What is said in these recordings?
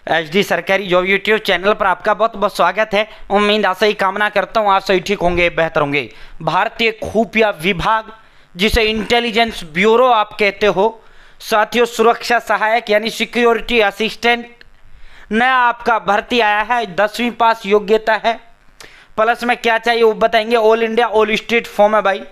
HD सरकारी job YouTube channel पर आपका बहुत बहुत स्वागत है। उम्मीद आशा ही कामना करता हूँ आप सही ठीक होंगे, बेहतर होंगे। भारतीय खुफिया विभाग, जिसे इंटेलिजेंस ब्यूरो आप कहते हो, साथियों सुरक्षा सहायक यानी सिक्योरिटी असिस्टेंट नया आपका भर्ती आया है। 10वीं पास योग्यता है, प्लस में क्या चाहिए वो बताएंगे। All India all state form है भाई।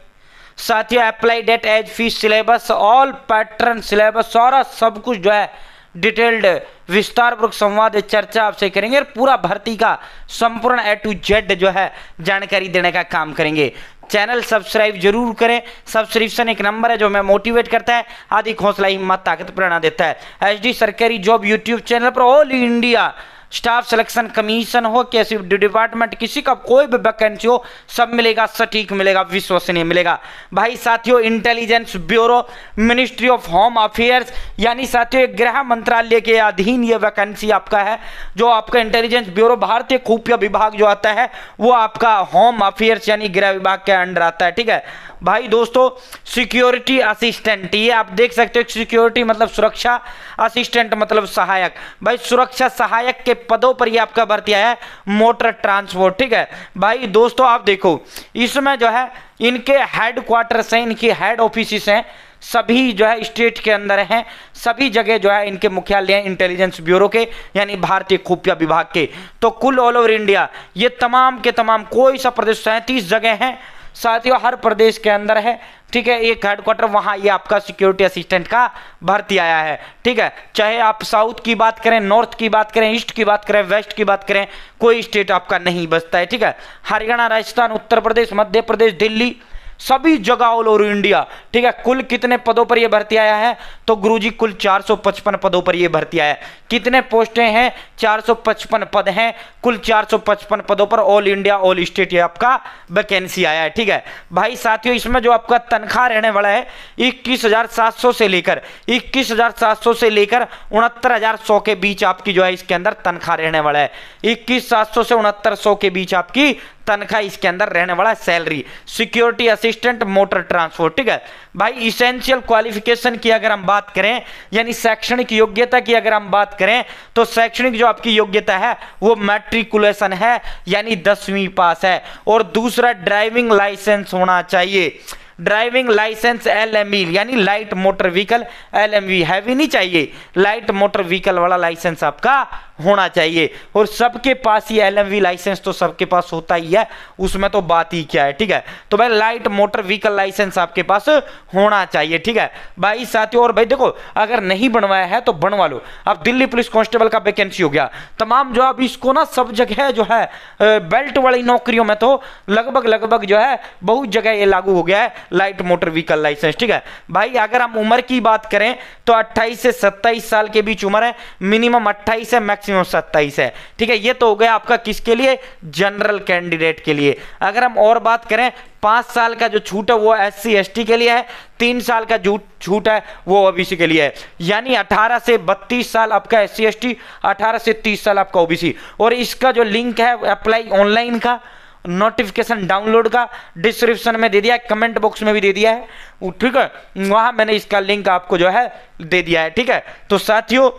साथियों applied at age fees syllabus, all pattern syllabus, सारा सब कुछ जो है डिटेल्ड विस्तारपूर्वक संवाद चर्चा आपसे करेंगे और पूरा भर्ती का संपूर्ण A to Z जो है जानकारी देने का काम करेंगे। चैनल सब्सक्राइब जरूर करें। सब्सक्रिप्शन एक नंबर है जो हमें मोटिवेट करता है, अधिक हौसला हिम्मत ताकत प्रेरणा देता है। एचडी सरकारी जॉब यूट्यूब चैनल पर all India staff selection commission हो, कैसी डिपार्टमेंट, किसी का कोई भी वैकेंसी हो, सब मिलेगा, सटीक मिलेगा, विश्वसनीय मिलेगा भाई। साथियों intelligence bureau, ministry of home affairs यानी साथियों गृह मंत्रालय के अधीन ये वैकेंसी आपका है। जो आपका इंटेलिजेंस ब्यूरो भारतीय खुफिया विभाग जो आता है वो आपका होम अफेयर्स यानी गृह विभाग के अंडर आता है। ठीक है भाई। दोस्तों सिक्योरिटी असिस्टेंट, ये आप देख सकते हो, सिक्योरिटी मतलब सुरक्षा, असिस्टेंट मतलब सहायक। भाई सुरक्षा सहायक के पदों पर ये आपका भर्ती आया है, मोटर ट्रांसपोर्ट। ठीक है भाई। दोस्तों आप देखो इसमें जो है इनके हेड क्वार्टर्स हैं, इनकी हेड ऑफिस हैं, सभी जो है स्टेट के अंदर हैं, सभी जगह जो है इनके मुख्यालय हैं इंटेलिजेंस ब्यूरो के यानी भारतीय खुफिया विभाग के। तो कुल ऑल ओवर इंडिया ये तमाम के तमाम कोई सा प्रदेश 37 जगह हैं साथियों, हर प्रदेश के अंदर है। ठीक है, एक हेडक्वार्टर वहां ये आपका सिक्योरिटी असिस्टेंट का भर्ती आया है। ठीक है, चाहे आप साउथ की बात करें, नॉर्थ की बात करें, ईस्ट की बात करें, वेस्ट की बात करें, कोई स्टेट आपका नहीं बचता है। ठीक है, हरियाणा, राजस्थान, उत्तर प्रदेश, मध्य प्रदेश, दिल्ली, सभी जगह ऑल ओवर इंडिया। ठीक है, कुल कितने पदों पर यह भर्ती आया है तो गुरुजी कुल 455 पदों पर यह भर्ती आया है। कितने पोस्टें हैं? 455 पद हैं, कुल 455 पदों पर ऑल इंडिया ऑल स्टेट ये आपका वैकेंसी आया है। ठीक है भाई। साथियों इसमें जो आपका तनख्वाह रहने वाला है 21,700 से लेकर 69,100 के बीच आपकी जो है इसके अंदर तनख्वाह रहने वाला है। 21,700 से 69,100 के बीच आपकी तनख्वाह इसके अंदर रहने वाला है salary. Security assistant motor transport. ठीक है भाई। इसेंशियल क्वालिफिकेशन की अगर हम बात करें यानी शैक्षणिक योग्यता की अगर हम बात करें तो शैक्षणिक जो आपकी योग्यता है वो मैट्रिकुलेशन है यानी 10वीं पास है। और दूसरा ड्राइविंग लाइसेंस होना चाहिए। ड्राइविंग लाइसेंस LMV यानी light motor vehicle, LMV heavy नहीं चाहिए, लाइट मोटर व्हीकल वाला लाइसेंस आपका होना चाहिए। और सबके पास ही LMV लाइसेंस तो सबके पास होता ही है, उसमें तो बात ही क्या है। ठीक है, तो भाई लाइट मोटर व्हीकल लाइसेंस आपके पास होना चाहिए। ठीक है भाई साथियों। और भाई देखो अगर नहीं बनवाया है तो बनवा लो। अब दिल्ली पुलिस कांस्टेबल का वैकेंसी हो गया तमाम, जो अब इसको ना सब जगह जो है बेल्ट वाली नौकरियों में तो लगभग जो है बहुत जगह ये लागू हो गया है लाइट मोटर व्हीकल लाइसेंस। ठीक है भाई। अगर हम उम्र की बात करें तो 28 से 27 साल के बीच उम्र है, मिनिमम 28 है, मैक्सिमम 27 है। ठीक है, ये तो हो गया आपका किसके लिए? जनरल कैंडिडेट के लिए। अगर हम और बात करें 5 साल का जो छूट है वो SC ST के लिए है, 3 साल का छूट है वो OBC के लिए है। यानी 18 से 32 साल आपका SC ST, 18 से 30 साल आपका OBC। और इसका जो लिंक है अप्लाई ऑनलाइन का, नोटिफिकेशन डाउनलोड का डिस्क्रिप्शन में दे दिया है, कमेंट बॉक्स में भी दे दिया है। ठीक है, वहां मैंने इसका लिंक आपको जो है दे दिया है। ठीक है, तो साथियों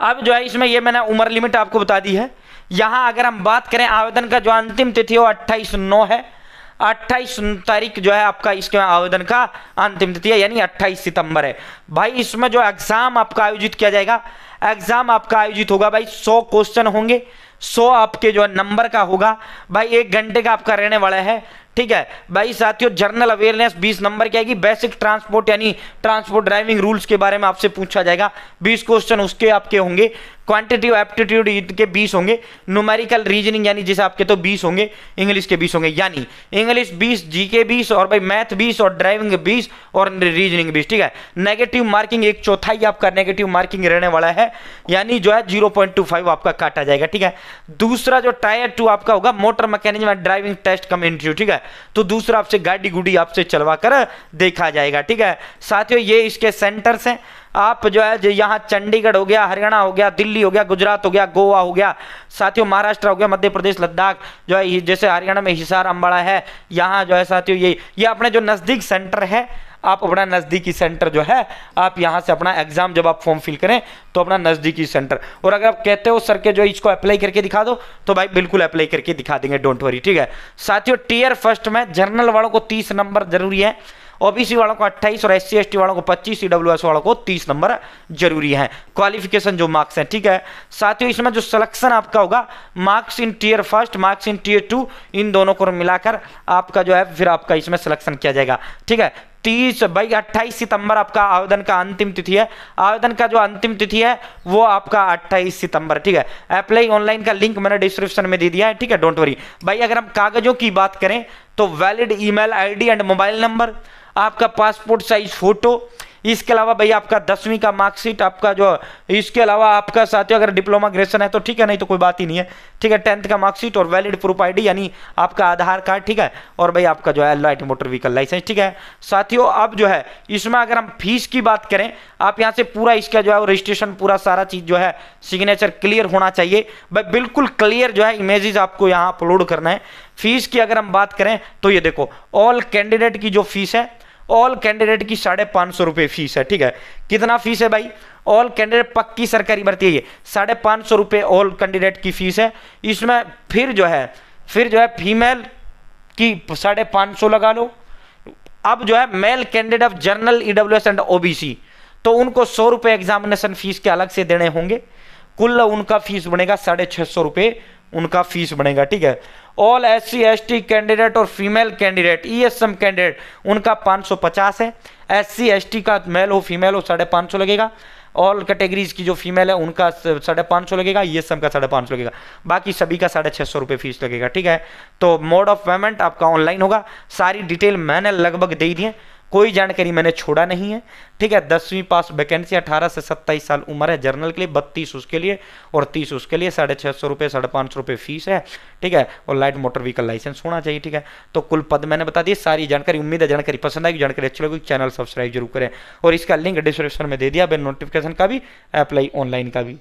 अब जो है इसमें ये मैंने उम्र लिमिट आपको बता दी है। यहां अगर हम बात करें आवेदन का जो अंतिम तिथि है वो 28/9 है। 28 तारीख जो है आपका इसके आवेदन का अंतिम तिथि है यानी 28 सितंबर है भाई। इसमें जो एग्जाम आपका आयोजित किया जाएगा, एग्जाम आपका आयोजित होगा भाई, 100 क्वेश्चन होंगे, 100 आपके जो नंबर का होगा भाई, 1 घंटे का आपका रहने वाला है। ठीक है भाई साथियों। जनरल अवेयरनेस 20 नंबर की आएगी। बेसिक ट्रांसपोर्ट यानी ट्रांसपोर्ट ड्राइविंग रूल्स के बारे में आपसे पूछा जाएगा, 20 क्वेश्चन उसके आपके होंगे। क्वांटिटिव एप्टीट्यूड के 20 होंगे। न्यूमेरिकल रीजनिंग यानी जैसे आपके तो 20 होंगे, इंग्लिश के 20 होंगे, यानी इंग्लिश 20, GK 20 और भाई मैथ 20 और ड्राइविंग 20 और रीजनिंग 20। ठीक है, नेगेटिव मार्किंग 1/4 आपका नेगेटिव मार्किंग रहने वाला है यानी जो है 0.25 आपका काटा जाएगा। ठीक है, दूसरा जो टायर 2 आपका होगा मोटर मैकेनिज्म ड्राइविंग टेस्ट कम इंटरव्यू। ठीक है, तो दूसरा आपसे गाड़ी गुड़ी आपसे चलवा कर देखा जाएगा। ठीक है साथियों, ये इसके सेंटर्स हैं। आप जो है यहाँ चंडीगढ़ हो गया, हरियाणा हो गया, दिल्ली हो गया, गुजरात हो गया, गोवा हो गया, साथियों महाराष्ट्र हो गया, मध्य प्रदेश, लद्दाख जो है जैसे हरियाणा में हिसार अम्बाड़ा है, यहाँ जो है साथियों ये अपने जो नज़दीक सेंटर है आप अपना नज़दीकी सेंटर जो है आप यहाँ से अपना एग्जाम जब आप फॉर्म फिल करें तो अपना नज़दीकी सेंटर, और अगर आप कहते हो सर के जो इसको अप्लाई करके दिखा दो तो भाई बिल्कुल अप्लाई करके दिखा देंगे, डोंट वरी, ठीक है। साथियों टियर फर्स्ट में जनरल वालों को 30 नंबर जरूरी है, ओबीसी वालों को 28 और एससी एसटी वालों को 25, ईडब्ल्यूएस वालों को 30 नंबर जरूरी है, क्वालिफिकेशन जो मार्क्स हैं, ठीक है। साथियों इसमें जो सिलेक्शन आपका होगा marks in tier first, marks in tier 2, इन दोनों को मिलाकर आपका जो है फिर आपका इसमें सिलेक्शन किया जाएगा, ठीक है। 28 सितंबर आपका आवेदन का अंतिम तिथि है, आवेदन का जो अंतिम तिथि है वो आपका 28 सितंबर, ठीक है। अप्लाई ऑनलाइन का लिंक मैंने डिस्क्रिप्शन में दे दिया है, ठीक है, डोंट वरी भाई। अगर हम कागजों की बात करें तो valid email ID and mobile number, आपका पासपोर्ट साइज फोटो, इसके अलावा भाई आपका 10वीं का मार्कशीट आपका जो, इसके अलावा आपका साथियों अगर डिप्लोमा ग्रेजुएशन है तो ठीक है, नहीं तो कोई बात ही नहीं है, ठीक है। 10th का मार्कशीट और वैलिड प्रूफ आईडी यानी आपका आधार कार्ड, ठीक है, और भाई आपका जो है लाइट मोटर व्हीकल लाइसेंस, ठीक है। साथियों अब जो है इसमें अगर हम फीस की बात करें, आप यहाँ से पूरा इसका जो है रजिस्ट्रेशन पूरा सारा चीज जो है सिग्नेचर क्लियर होना चाहिए भाई, बिल्कुल क्लियर जो है इमेजेस आपको यहाँ अपलोड करना है। फीस की अगर हम बात करें तो ये देखो ऑल कैंडिडेट की जो फीस है, ऑल कैंडिडेट की 550 रुपये फीस है, ठीक है। कितना फीस है भाई, ऑल कैंडिडेट पक्की सरकारी भर्ती है, ये 550 रुपये ऑल कैंडिडेट की फीस है। इसमें फिर जो है फीमेल की 550 लगा लो। अब जो है male candidate of general EWS and OBC तो उनको 100 रुपये एग्जामिनेशन फीस के अलग से देने होंगे, कुल उनका फीस बनेगा 650 रुपये उनका फीस बनेगा, ठीक है। ऑल एससी एसटी कैंडिडेट और फीमेल कैंडिडेट ईएसएम कैंडिडेट उनका 550 है, एससी एसटी का मेल हो फीमेल हो 550 लगेगा, ऑल कैटेगरीज की जो फीमेल है उनका 550 लगेगा, ईएसएम का 550 लगेगा, बाकी सभी का 650 रुपये फीस लगेगा, ठीक है। तो मोड ऑफ पेमेंट आपका ऑनलाइन होगा, सारी डिटेल मैंने लगभग दे दी है, कोई जानकारी मैंने छोड़ा नहीं है, ठीक है। 10वीं पास वैकेंसी 18 से 27 साल उम्र है जनरल के लिए, 32 उसके लिए और 30 उसके लिए, 650 रुपये 550 रुपये फीस है, ठीक है, और लाइट मोटर व्हीकल लाइसेंस होना चाहिए, ठीक है। तो कुल पद मैंने बता दिए, सारी जानकारी, उम्मीद है जानकारी पसंद आएगी, जानकारी अच्छी लगी चैनल सब्सक्राइब जरूर करें, और इसका लिंक डिस्क्रिप्शन में दे दिया, नोटिफिकेशन का भी, अप्लाई ऑनलाइन का भी।